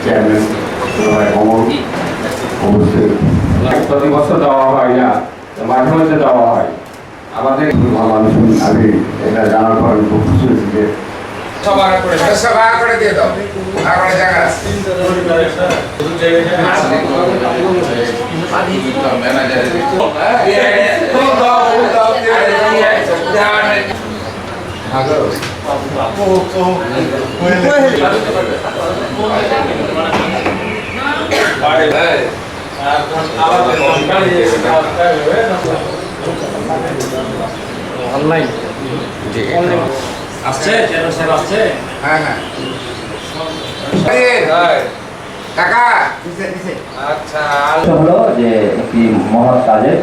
Chairman অমর অবশ্যই প্রতি বছর দেওয়া হয় না, মাঝে মাঝে দেওয়া হয়। আমাদের মানুষ আমি এটা জানার পর আমি খুব খুশি হয়েছি যে সবার করে দিয়ে দাও আমার জায়গা অনলাইন আসছে চেয়ারম্যান সাহেব আসছে। হ্যাঁ কাকা আচ্ছা হলো যে একটি মহৎ কাজে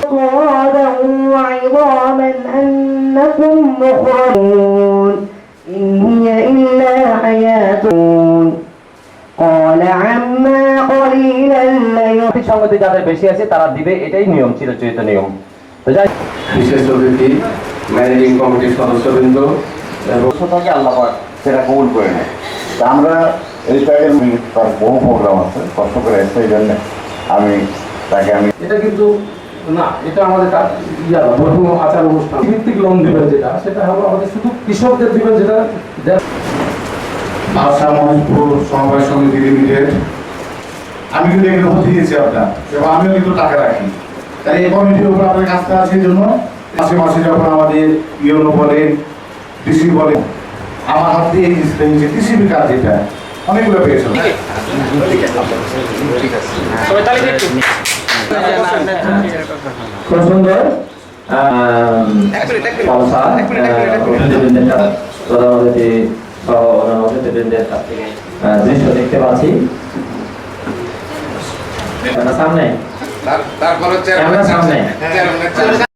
ترابا وعظاما أنكم مخرجون إن هي إلا حياتون قال عما قليلا ليحيون সংগতি যাদের বেশি আছে তারা দিবে, এটাই নিয়ম, চিরচরিত নিয়ম। তো যাই বিশেষ অতিথি ম্যানেজিং কমিটির সদস্যবৃন্দ এবং থেকে আল্লাহ পাক সেটা কবুল করে নেয়। তা আমরা এই টাইটেল তার বহু প্রোগ্রাম আছে, কষ্ট করে এসে এই জন্য আমি এটা কিন্তু না, এটা আমাদের বৈধ আচার অনুষ্ঠান ভিত্তিক লোন দিবেন, যেটা সেটা হলো আমাদের শুধু কৃষকদের দিবেন, যেটা ভাষা মহিপুর সমবায় সমিতি লিমিটেড। আমি কিন্তু এগুলো হতে দিয়েছি আপনার, এবং আমিও কিন্তু টাকা রাখি। তাই এই কমিটির উপর আপনার কাজটা আছে, এই জন্য মাসে মাসে যখন আমাদের ইউনো বলেন, ডিসি বলেন, আমার হাত দিয়ে এই যে টিসিবি কাজ, যেটা অনেকগুলো পেয়েছিল। খুব সুন্দর দৃশ্য দেখতে পাচ্ছি সামনে, তারপর হচ্ছে সামনে